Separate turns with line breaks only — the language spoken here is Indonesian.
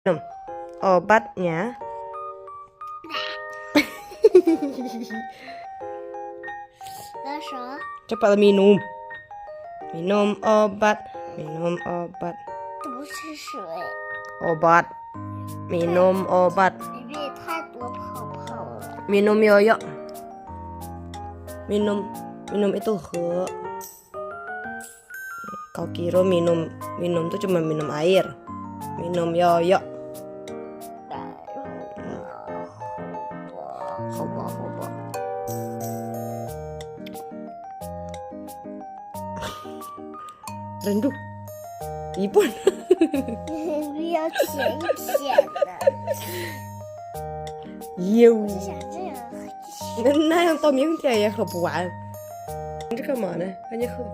Minum obatnya. Cepat minum. Minum obat. Minum obat. Obat. Minum obat. Minum yoyo. Minum itu he. Kau kira minum tuh cuma minum air. Minum yoyo. Hoba. Rendu. 一半。
不要浅一浅的。
有。
我是想这样。
那样到明天也喝不完。你这干嘛呢？赶紧喝。